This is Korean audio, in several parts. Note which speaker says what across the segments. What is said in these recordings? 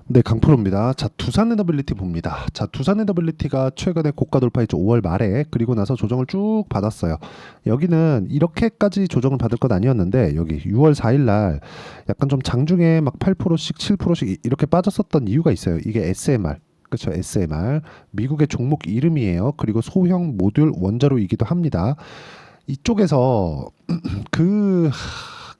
Speaker 1: 네, 강프로입니다. 자, 두산 에너빌리티 봅니다. 자, 두산 에너빌리티가 최근에 고가 돌파했죠. 5월 말에. 그리고 나서 조정을 쭉 받았어요. 여기는 이렇게까지 조정을 받을 건 아니었는데 여기 6월 4일 날 약간 좀 장중에 막 8%씩 7%씩 이렇게 빠졌었던 이유가 있어요. 이게 SMR. 그렇죠. SMR. 미국의 종목 이름이에요. 그리고 소형 모듈 원자로이기도 합니다. 이쪽에서 그,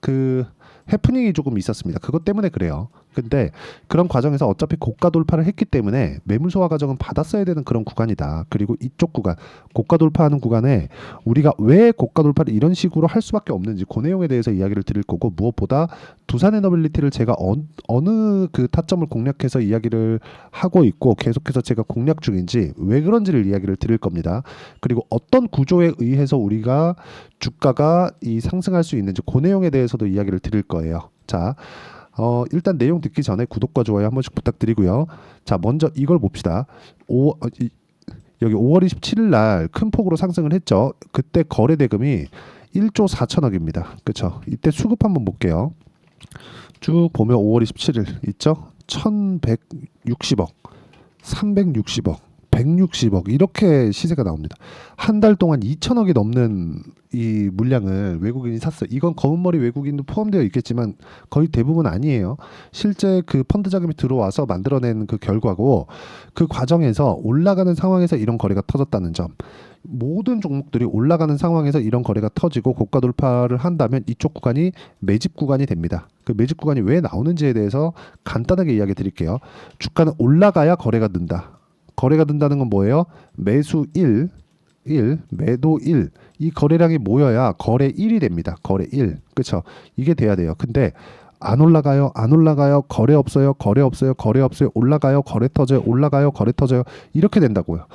Speaker 1: 그 해프닝이 조금 있었습니다. 그것 때문에 그래요. 근데 그런 과정에서 어차피 고가 돌파를 했기 때문에 매물 소화 과정은 받았어야 되는 그런 구간이다. 그리고 이쪽 구간, 고가 돌파하는 구간에 우리가 왜 고가 돌파를 이런 식으로 할 수밖에 없는지 그 내용에 대해서 이야기를 드릴 거고, 무엇보다 두산 에너빌리티를 제가 어느 그 타점을 공략해서 이야기를 하고 있고 계속해서 제가 공략 중인지 왜 그런지를 이야기를 드릴 겁니다. 그리고 어떤 구조에 의해서 우리가 주가가 이 상승할 수 있는지 그 내용에 대해서도 이야기를 드릴 거예요. 자, 일단 내용 듣기 전에 구독과 좋아요 한 번씩 부탁드리고요. 자, 먼저 이걸 봅시다. 여기 5월 27일 날 큰 폭으로 상승을 했죠. 그때 거래 대금이 1조 4천억입니다. 그렇죠? 이때 수급 한번 볼게요. 쭉 보면 5월 27일 있죠? 1160억, 360억, 160억 이렇게 시세가 나옵니다. 한 달 동안 2천억이 넘는 이 물량을 외국인이 샀어요. 이건 검은머리 외국인도 포함되어 있겠지만 거의 대부분 아니에요. 실제 그 펀드 자금이 들어와서 만들어낸 그 결과고, 그 과정에서 올라가는 상황에서 이런 거래가 터졌다는 점. 모든 종목들이 올라가는 상황에서 이런 거래가 터지고 고가 돌파를 한다면 이쪽 구간이 매집 구간이 됩니다. 그 매집 구간이 왜 나오는지에 대해서 간단하게 이야기 드릴게요. 주가는 올라가야 거래가 는다. 거래가 된다는 건 뭐예요? 매수 1, 매도 1. 이 거래량이 모여야 거래 1이 됩니다. 거래 1. 그렇죠? 이게 돼야 돼요. 근데 안 올라가요. 안 올라가요. 거래 없어요. 거래 없어요. 거래 없어요. 올라가요. 거래 터져요. 올라가요. 거래 터져요. 이렇게 된다고요.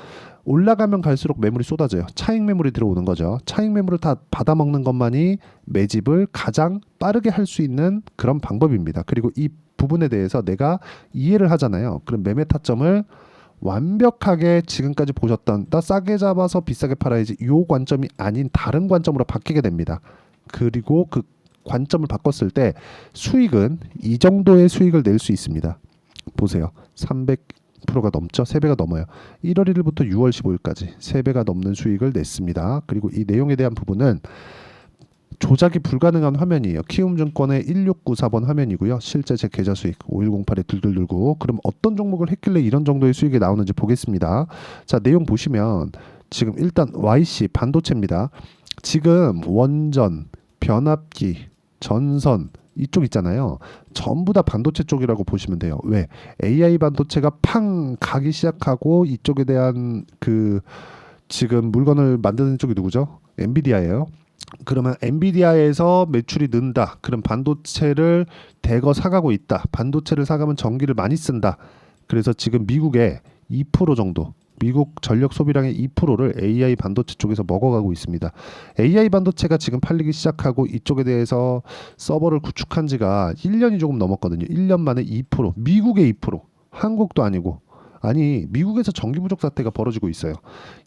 Speaker 1: 올라가면 갈수록 매물이 쏟아져요. 차익 매물이 들어오는 거죠. 차익 매물을 다 받아먹는 것만이 매집을 가장 빠르게 할 수 있는 그런 방법입니다. 그리고 이 부분에 대해서 내가 이해를 하잖아요. 그럼 매매 타점을 완벽하게 지금까지 보셨던 나 싸게 잡아서 비싸게 팔아야지 요 관점이 아닌 다른 관점으로 바뀌게 됩니다. 그리고 그 관점을 바꿨을 때 수익은 이 정도의 수익을 낼 수 있습니다. 보세요. 300%가 넘죠? 3배가 넘어요. 1월 1일부터 6월 15일까지 3배가 넘는 수익을 냈습니다. 그리고 이 내용에 대한 부분은 조작이 불가능한 화면이에요. 키움증권의 1694번 화면이고요. 실제 제 계좌 수익 5108에 둘둘둘고. 그럼 어떤 종목을 했길래 이런 정도의 수익이 나오는지 보겠습니다. 자, 내용 보시면 지금 일단 YC 반도체입니다. 지금 원전, 변압기, 전선 이쪽 있잖아요. 전부 다 반도체 쪽이라고 보시면 돼요. 왜? AI 반도체가 팡 가기 시작하고 이쪽에 대한 그 지금 물건을 만드는 쪽이 누구죠? 엔비디아예요. 그러면 엔비디아에서 매출이 는다. 그럼 반도체를 대거 사가고 있다. 반도체를 사가면 전기를 많이 쓴다. 그래서 지금 미국의 2% 정도, 미국 전력 소비량의 2%를 AI 반도체 쪽에서 먹어가고 있습니다. AI 반도체가 지금 팔리기 시작하고 이쪽에 대해서 서버를 구축한 지가 1년이 조금 넘었거든요. 1년 만에 2%, 미국의 2%, 한국도 아니고, 아니 미국에서 전기 부족 사태가 벌어지고 있어요.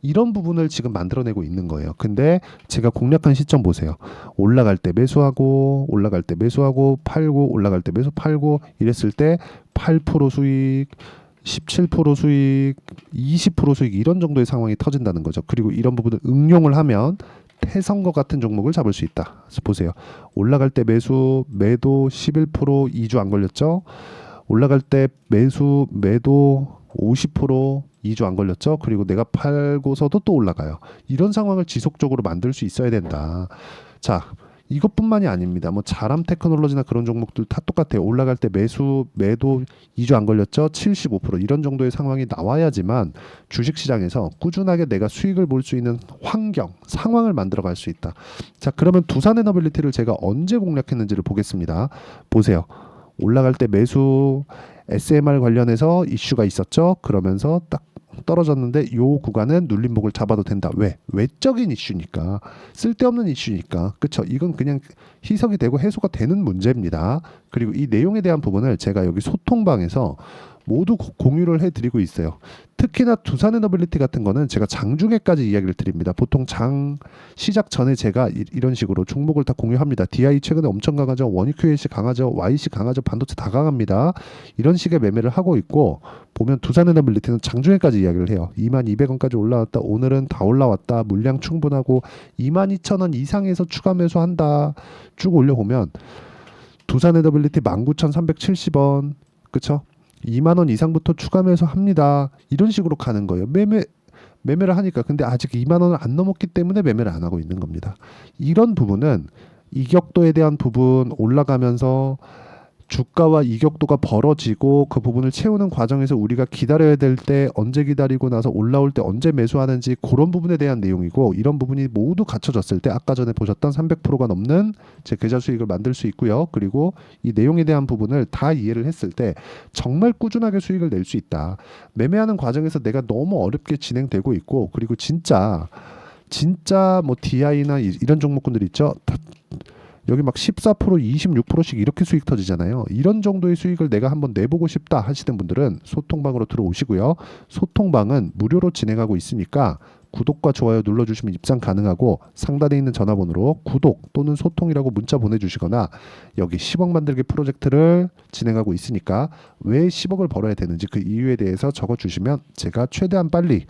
Speaker 1: 이런 부분을 지금 만들어내고 있는 거예요. 근데 제가 공략한 시점 보세요. 올라갈 때 매수하고 올라갈 때 매수하고 팔고 올라갈 때 매수 팔고 이랬을 때 8% 수익, 17% 수익, 20% 수익 이런 정도의 상황이 터진다는 거죠. 그리고 이런 부분을 응용을 하면 태성과 같은 종목을 잡을 수 있다. 그래서 보세요. 올라갈 때 매수, 매도 11% 2주 안 걸렸죠? 올라갈 때 매수, 매도 50% 2주 안 걸렸죠. 그리고 내가 팔고서도 또 올라가요. 이런 상황을 지속적으로 만들 수 있어야 된다. 자, 이것뿐만이 아닙니다. 뭐 자람 테크놀로지나 그런 종목들 다 똑같아요. 올라갈 때 매수, 매도 2주 안 걸렸죠. 75% 이런 정도의 상황이 나와야지만 주식시장에서 꾸준하게 내가 수익을 볼 수 있는 환경, 상황을 만들어 갈 수 있다. 자, 그러면 두산에너빌리티를 제가 언제 공략했는지를 보겠습니다. 보세요. 올라갈 때 매수, SMR 관련해서 이슈가 있었죠. 그러면서 딱 떨어졌는데 요 구간은 눌림목을 잡아도 된다. 왜? 외적인 이슈니까. 쓸데없는 이슈니까. 그쵸? 이건 그냥 희석이 되고 해소가 되는 문제입니다. 그리고 이 내용에 대한 부분을 제가 여기 소통방에서 모두 공유를 해드리고 있어요. 특히나 두산에너빌리티 같은 거는 제가 장중에까지 이야기를 드립니다. 보통 장 시작 전에 제가 이런 식으로 종목을 다 공유합니다. DI 최근에 엄청 강하죠. 원유QAC 강하죠. YC 강하죠. 반도체 다 강합니다. 이런 식의 매매를 하고 있고, 보면 두산에너빌리티는 장중에까지 이야기를 해요. 22,000원까지 올라왔다. 오늘은 다 올라왔다. 물량 충분하고 22,000원 이상에서 추가 매수한다. 쭉 올려보면 두산에너빌리티 19,370원, 그쵸? 2만 원 이상부터 추가 매수합니다. 이런 식으로 가는 거예요. 매매를 하니까. 근데 아직 2만 원을 안 넘었기 때문에 매매를 안 하고 있는 겁니다. 이런 부분은 이격도에 대한 부분 올라가면서 주가와 이격도가 벌어지고 그 부분을 채우는 과정에서 우리가 기다려야 될 때 언제 기다리고 나서 올라올 때 언제 매수하는지, 그런 부분에 대한 내용이고, 이런 부분이 모두 갖춰졌을 때 아까 전에 보셨던 300%가 넘는 제 계좌 수익을 만들 수 있고요. 그리고 이 내용에 대한 부분을 다 이해를 했을 때 정말 꾸준하게 수익을 낼 수 있다. 매매하는 과정에서 내가 너무 어렵게 진행되고 있고, 그리고 진짜 뭐 DI나 이런 종목군들 있죠. 여기 막 14%, 26%씩 이렇게 수익 터지잖아요. 이런 정도의 수익을 내가 한번 내보고 싶다 하시는 분들은 소통방으로 들어오시고요. 소통방은 무료로 진행하고 있으니까 구독과 좋아요 눌러주시면 입장 가능하고, 상단에 있는 전화번호로 구독 또는 소통이라고 문자 보내주시거나, 여기 10억 만들기 프로젝트를 진행하고 있으니까 왜 10억을 벌어야 되는지 그 이유에 대해서 적어주시면 제가 최대한 빨리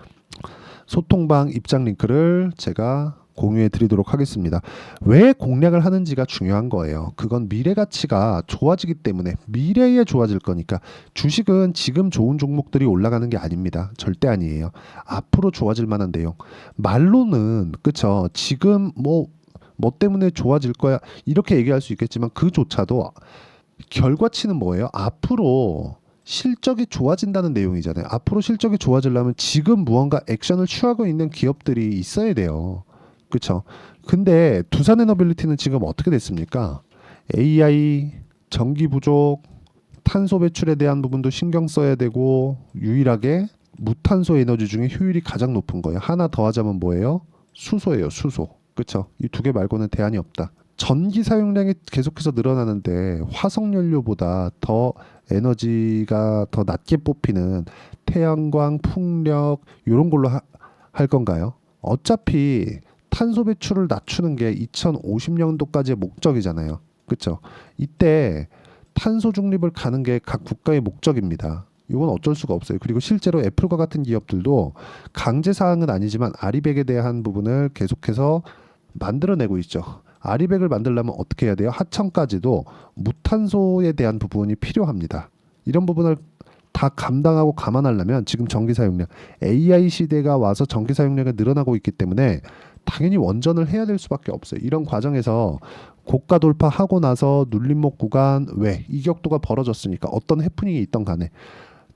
Speaker 1: 소통방 입장 링크를 제가 공유해 드리도록 하겠습니다. 왜 공략을 하는지가 중요한 거예요. 그건 미래 가치가 좋아지기 때문에, 미래에 좋아질 거니까. 주식은 지금 좋은 종목들이 올라가는 게 아닙니다. 절대 아니에요. 앞으로 좋아질 만한 내용. 말로는 그쵸, 지금 뭐 때문에 좋아질 거야 이렇게 얘기할 수 있겠지만, 그조차도 결과치는 뭐예요? 앞으로 실적이 좋아진다는 내용이잖아요. 앞으로 실적이 좋아지려면 지금 무언가 액션을 취하고 있는 기업들이 있어야 돼요. 그렇죠. 근데 두산에너빌리티는 지금 어떻게 됐습니까? AI, 전기 부족, 탄소 배출에 대한 부분도 신경 써야 되고, 유일하게 무탄소 에너지 중에 효율이 가장 높은 거예요. 하나 더 하자면 뭐예요? 수소예요. 수소. 그렇죠. 이 두 개 말고는 대안이 없다. 전기 사용량이 계속해서 늘어나는데 화석연료보다 더 에너지가 더 낮게 뽑히는 태양광, 풍력 이런 걸로 할 건가요? 어차피 탄소 배출을 낮추는 게 2050년도까지의 목적이잖아요. 그렇죠? 이때 탄소 중립을 가는 게 각 국가의 목적입니다. 이건 어쩔 수가 없어요. 그리고 실제로 애플과 같은 기업들도 강제 사항은 아니지만 아리백에 대한 부분을 계속해서 만들어내고 있죠. 아리백을 만들려면 어떻게 해야 돼요? 하청까지도 무탄소에 대한 부분이 필요합니다. 이런 부분을 다 감당하고 감안하려면 지금 전기 사용량, AI 시대가 와서 전기 사용량이 늘어나고 있기 때문에 당연히 원전을 해야 될 수밖에 없어요. 이런 과정에서 고가 돌파하고 나서 눌림목 구간 외 이격도가 벌어졌으니까 어떤 해프닝이 있던 간에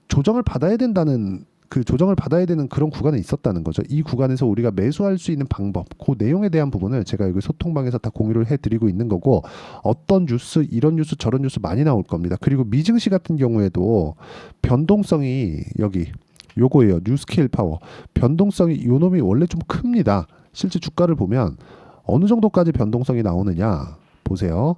Speaker 1: 조정을 받아야 된다는, 그 조정을 받아야 되는 그런 구간에 있었다는 거죠. 이 구간에서 우리가 매수할 수 있는 방법, 그 내용에 대한 부분을 제가 여기 소통방에서 다 공유를 해드리고 있는 거고, 어떤 뉴스, 이런 뉴스 저런 뉴스 많이 나올 겁니다. 그리고 미증시 같은 경우에도 변동성이 여기 요거예요. 뉴스케일 파워. 변동성이 요 놈이 원래 좀 큽니다. 실제 주가를 보면 어느 정도까지 변동성이 나오느냐 보세요.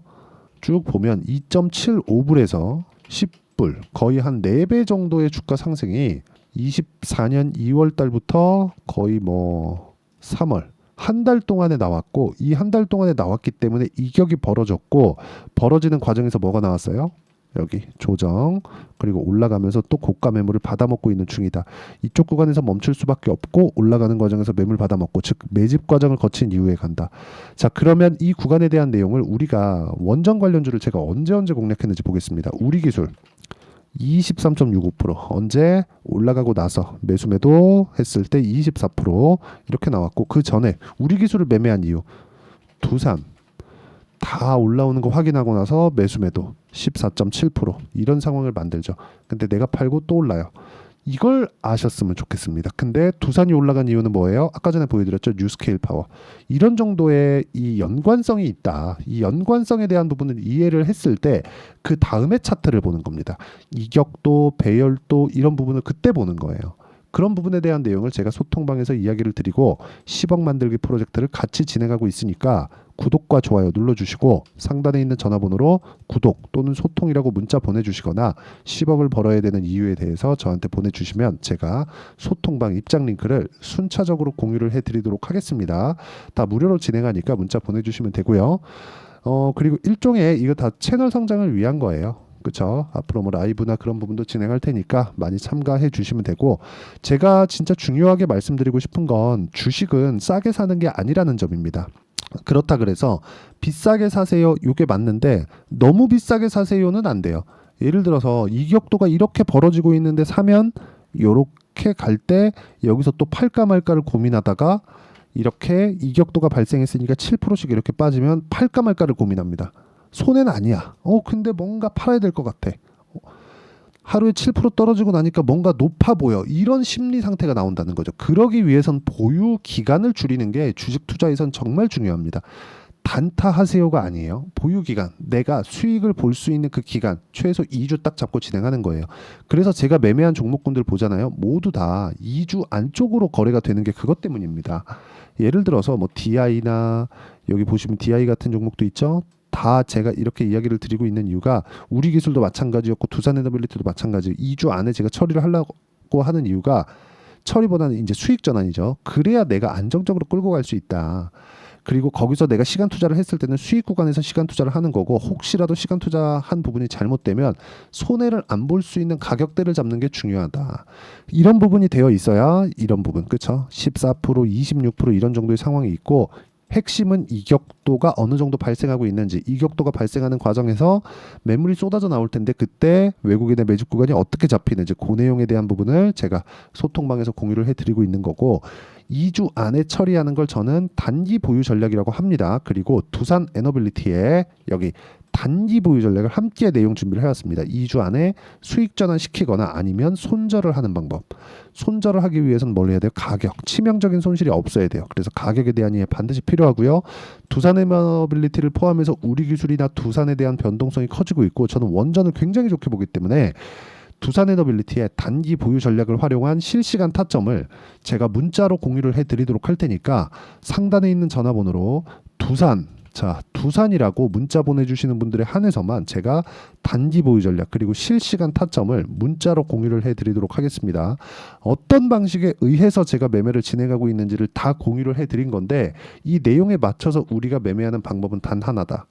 Speaker 1: 쭉 보면 2.75불에서 10불, 거의 한 4배 정도의 주가 상승이 24년 2월 달부터 거의 뭐 3월 한 달 동안에 나왔고, 이 한 달 동안에 나왔기 때문에 이격이 벌어졌고, 벌어지는 과정에서 뭐가 나왔어요? 여기 조정, 그리고 올라가면서 또 고가 매물을 받아먹고 있는 중이다. 이쪽 구간에서 멈출 수밖에 없고 올라가는 과정에서 매물 받아먹고, 즉 매집 과정을 거친 이후에 간다. 자, 그러면 이 구간에 대한 내용을 우리가 원전 관련주를 제가 언제 공략했는지 보겠습니다. 우리기술 23.65%, 언제 올라가고 나서 매수 했을 때 24% 이렇게 나왔고, 그 전에 우리기술을 매매한 이유, 두산 다 올라오는 거 확인하고 나서 매도 14.7% 이런 상황을 만들죠. 근데 내가 팔고 또 올라요. 이걸 아셨으면 좋겠습니다. 근데 두산이 올라간 이유는 뭐예요? 아까 전에 보여드렸죠. 뉴스케일 파워. 이런 정도의 이 연관성이 있다. 이 연관성에 대한 부분을 이해를 했을 때 그 다음에 차트를 보는 겁니다. 이격도, 배열도 이런 부분을 그때 보는 거예요. 그런 부분에 대한 내용을 제가 소통방에서 이야기를 드리고 10억 만들기 프로젝트를 같이 진행하고 있으니까 구독과 좋아요 눌러주시고 상단에 있는 전화번호로 구독 또는 소통이라고 문자 보내주시거나 10억을 벌어야 되는 이유에 대해서 저한테 보내주시면 제가 소통방 입장 링크를 순차적으로 공유를 해드리도록 하겠습니다. 다 무료로 진행하니까 문자 보내주시면 되고요. 그리고 일종의 이거 다 채널 성장을 위한 거예요. 그쵸? 앞으로 뭐 라이브나 그런 부분도 진행할 테니까 많이 참가해 주시면 되고, 제가 진짜 중요하게 말씀드리고 싶은 건 주식은 싸게 사는 게 아니라는 점입니다. 그렇다 그래서 비싸게 사세요 이게 맞는데 너무 비싸게 사세요는 안 돼요. 예를 들어서 이격도가 이렇게 벌어지고 있는데 사면 요렇게 갈 때 여기서 또 팔까 말까를 고민하다가 이렇게 이격도가 발생했으니까 7%씩 이렇게 빠지면 팔까 말까를 고민합니다. 손해는 아니야. 근데 뭔가 팔아야 될 것 같아. 하루에 7% 떨어지고 나니까 뭔가 높아 보여. 이런 심리 상태가 나온다는 거죠. 그러기 위해선 보유 기간을 줄이는 게 주식 투자에선 정말 중요합니다. 단타하세요가 아니에요. 보유 기간, 내가 수익을 볼 수 있는 그 기간 최소 2주 딱 잡고 진행하는 거예요. 그래서 제가 매매한 종목군들 보잖아요. 모두 다 2주 안쪽으로 거래가 되는 게 그것 때문입니다. 예를 들어서 뭐 DI나 여기 보시면 DI 같은 종목도 있죠. 다 제가 이렇게 이야기를 드리고 있는 이유가 우리 기술도 마찬가지였고 두산에너빌리티도 마찬가지. 2주 안에 제가 처리를 하려고 하는 이유가 처리보다는 이제 수익 전환이죠. 그래야 내가 안정적으로 끌고 갈 수 있다. 그리고 거기서 내가 시간 투자를 했을 때는 수익 구간에서 시간 투자를 하는 거고, 혹시라도 시간 투자한 부분이 잘못되면 손해를 안 볼 수 있는 가격대를 잡는 게 중요하다. 이런 부분이 되어 있어야 이런 부분, 그쵸? 14%, 26% 이런 정도의 상황이 있고, 핵심은 이격도가 어느 정도 발생하고 있는지, 이격도가 발생하는 과정에서 매물이 쏟아져 나올 텐데 그때 외국인의 매집 구간이 어떻게 잡히는지 그 내용에 대한 부분을 제가 소통방에서 공유를 해드리고 있는 거고, 2주 안에 처리하는 걸 저는 단기 보유 전략이라고 합니다. 그리고 두산 에너빌리티에 여기 단기 보유 전략을 함께 내용 준비를 해왔습니다. 2주 안에 수익 전환시키거나 아니면 손절을 하는 방법. 손절을 하기 위해서는 뭘 해야 돼요? 가격. 치명적인 손실이 없어야 돼요. 그래서 가격에 대한 이해 반드시 필요하고요. 두산 에너빌리티를 포함해서 우리 기술이나 두산에 대한 변동성이 커지고 있고, 저는 원전을 굉장히 좋게 보기 때문에 두산에너빌리티의 단기 보유 전략을 활용한 실시간 타점을 제가 문자로 공유를 해드리도록 할 테니까 상단에 있는 전화번호로 두산이라고 문자 보내주시는 분들에 한해서만 제가 단기 보유 전략 그리고 실시간 타점을 문자로 공유를 해드리도록 하겠습니다. 어떤 방식에 의해서 제가 매매를 진행하고 있는지를 다 공유를 해드린 건데, 이 내용에 맞춰서 우리가 매매하는 방법은 단 하나다.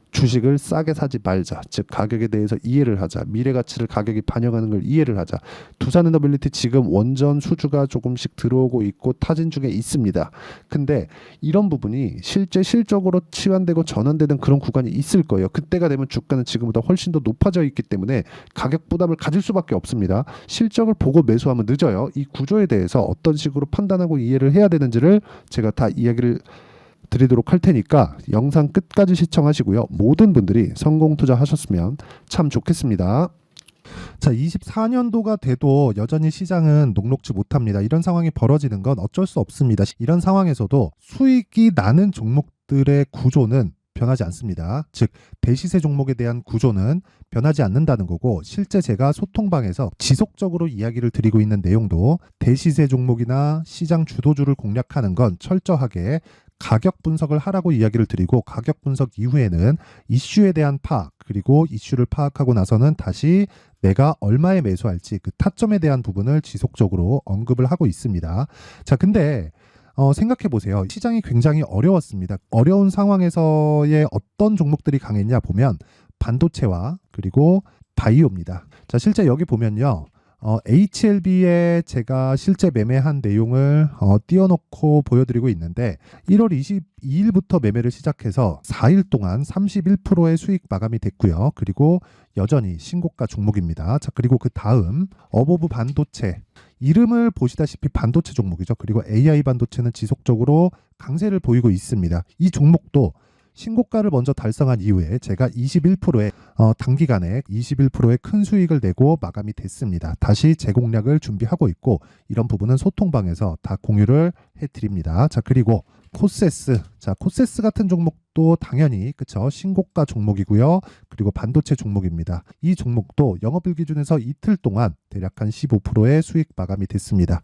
Speaker 1: 주식을 싸게 사지 말자. 즉 가격에 대해서 이해를 하자. 미래 가치를 가격이 반영하는 걸 이해를 하자. 두산에너빌리티 지금 원전 수주가 조금씩 들어오고 있고 타진 중에 있습니다. 근데 이런 부분이 실제 실적으로 치환되고 전환되는 그런 구간이 있을 거예요. 그때가 되면 주가는 지금보다 훨씬 더 높아져 있기 때문에 가격 부담을 가질 수밖에 없습니다. 실적을 보고 매수하면 늦어요. 이 구조에 대해서 어떤 식으로 판단하고 이해를 해야 되는지를 제가 다 이야기를 드리도록 할 테니까 영상 끝까지 시청하시고요. 모든 분들이 성공 투자하셨으면 참 좋겠습니다. 자, 24년도가 돼도 여전히 시장은 녹록지 못합니다. 이런 상황이 벌어지는 건 어쩔 수 없습니다. 이런 상황에서도 수익이 나는 종목들의 구조는 변하지 않습니다. 즉 대시세 종목에 대한 구조는 변하지 않는다는 거고, 실제 제가 소통방에서 지속적으로 이야기를 드리고 있는 내용도 대시세 종목이나 시장 주도주를 공략하는 건 철저하게 가격 분석을 하라고 이야기를 드리고, 가격 분석 이후에는 이슈에 대한 파악, 그리고 이슈를 파악하고 나서는 다시 내가 얼마에 매수할지 그 타점에 대한 부분을 지속적으로 언급을 하고 있습니다. 자, 근데 생각해 보세요. 시장이 굉장히 어려웠습니다. 어려운 상황에서의 어떤 종목들이 강했냐 보면 반도체와 그리고 바이오입니다. 자, 실제 여기 보면요. HLB에 제가 실제 매매한 내용을 띄워놓고 보여드리고 있는데, 1월 22일부터 매매를 시작해서 4일 동안 31%의 수익 마감이 됐고요. 그리고 여전히 신고가 종목입니다. 자, 그리고 그 다음 어보브 반도체, 이름을 보시다시피 반도체 종목이죠. 그리고 AI 반도체는 지속적으로 강세를 보이고 있습니다. 이 종목도 신고가를 먼저 달성한 이후에 제가 21%의 단기간에 21%의 큰 수익을 내고 마감이 됐습니다. 다시 재공략을 준비하고 있고, 이런 부분은 소통방에서 다 공유를 해드립니다. 자, 그리고 코세스. 자, 코세스 같은 종목도 당연히 그쵸, 신고가 종목이고요. 그리고 반도체 종목입니다. 이 종목도 영업일 기준에서 이틀 동안 대략 한 15%의 수익 마감이 됐습니다.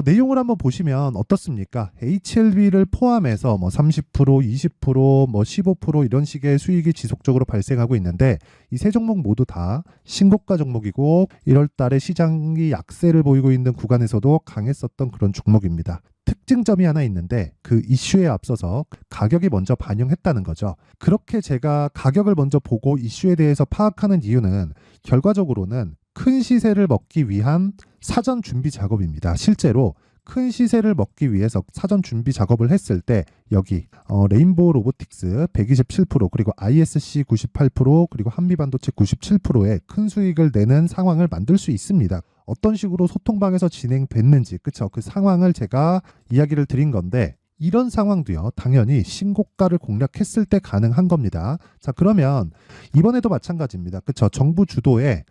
Speaker 1: 내용을 한번 보시면 어떻습니까? HLB를 포함해서 뭐 30%, 20%, 뭐 15% 이런 식의 수익이 지속적으로 발생하고 있는데 이 세 종목 모두 다 신고가 종목이고 1월 달에 시장이 약세를 보이고 있는 구간에서도 강했었던 그런 종목입니다. 특징점이 하나 있는데 그 이슈에 앞서서 가격이 먼저 반영했다는 거죠. 그렇게 제가 가격을 먼저 보고 이슈에 대해서 파악하는 이유는 결과적으로는 큰 시세를 먹기 위한 사전 준비 작업입니다. 실제로 큰 시세를 먹기 위해서 사전 준비 작업을 했을 때 여기 레인보우 로보틱스 127% 그리고 ISC 98% 그리고 한미반도체 97%의 큰 수익을 내는 상황을 만들 수 있습니다. 어떤 식으로 소통방에서 진행됐는지 그쵸, 그 상황을 제가 이야기를 드린 건데 이런 상황도요 당연히 신고가를 공략했을 때 가능한 겁니다. 자, 그러면 이번에도 마찬가지입니다. 그쵸, 정부 주도의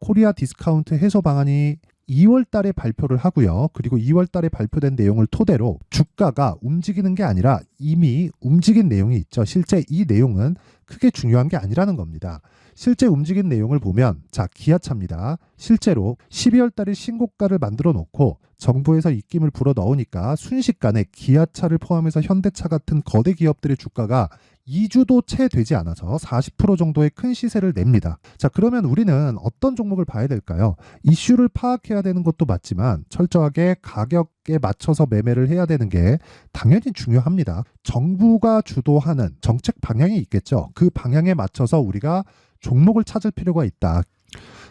Speaker 1: 코리아 디스카운트 해소 방안이 2월 달에 발표를 하고요. 그리고 2월 달에 발표된 내용을 토대로 주가가 움직이는 게 아니라 이미 움직인 내용이 있죠. 실제 이 내용은 크게 중요한 게 아니라는 겁니다. 실제 움직인 내용을 보면 자, 기아차입니다. 실제로 12월 달에 신고가를 만들어 놓고 정부에서 입김을 불어 넣으니까 순식간에 기아차를 포함해서 현대차 같은 거대 기업들의 주가가 2주도 채 되지 않아서 40% 정도의 큰 시세를 냅니다. 자, 그러면 우리는 어떤 종목을 봐야 될까요? 이슈를 파악해야 되는 것도 맞지만 철저하게 가격에 맞춰서 매매를 해야 되는 게 당연히 중요합니다. 정부가 주도하는 정책 방향이 있겠죠. 그 방향에 맞춰서 우리가 종목을 찾을 필요가 있다.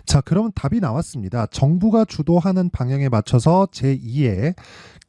Speaker 1: 자, 그러면 답이 나왔습니다. 정부가 주도하는 방향에 맞춰서 제2의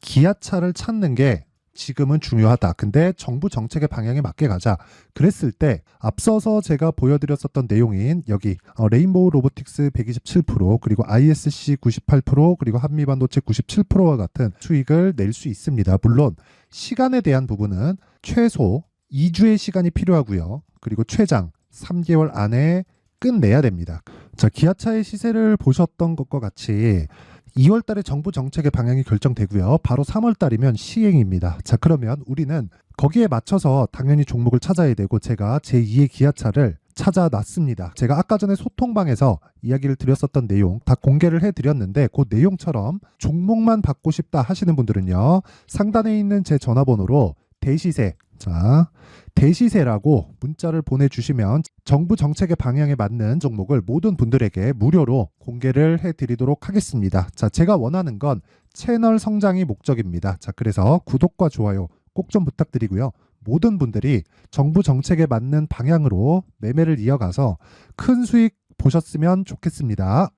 Speaker 1: 기아차를 찾는 게 지금은 중요하다. 근데 정부 정책의 방향에 맞게 가자. 그랬을 때 앞서서 제가 보여드렸었던 내용인 여기 레인보우 로보틱스 127% 그리고 ISC 98% 그리고 한미반도체 97%와 같은 수익을 낼 수 있습니다. 물론 시간에 대한 부분은 최소 2주의 시간이 필요하고요. 그리고 최장 3개월 안에 끝내야 됩니다. 자, 기아차의 시세를 보셨던 것과 같이 2월 달에 정부 정책의 방향이 결정되고요. 바로 3월 달이면 시행입니다. 자, 그러면 우리는 거기에 맞춰서 당연히 종목을 찾아야 되고 제가 제2의 기아차를 찾아놨습니다. 제가 아까 전에 소통방에서 이야기를 드렸었던 내용 다 공개를 해드렸는데 그 내용처럼 종목만 받고 싶다 하시는 분들은요. 상단에 있는 제 전화번호로 대시세, 자, 대시세라고 문자를 보내주시면 정부 정책의 방향에 맞는 종목을 모든 분들에게 무료로 공개를 해드리도록 하겠습니다. 자, 제가 원하는 건 채널 성장이 목적입니다. 자, 그래서 구독과 좋아요 꼭 좀 부탁드리고요. 모든 분들이 정부 정책에 맞는 방향으로 매매를 이어가서 큰 수익 보셨으면 좋겠습니다.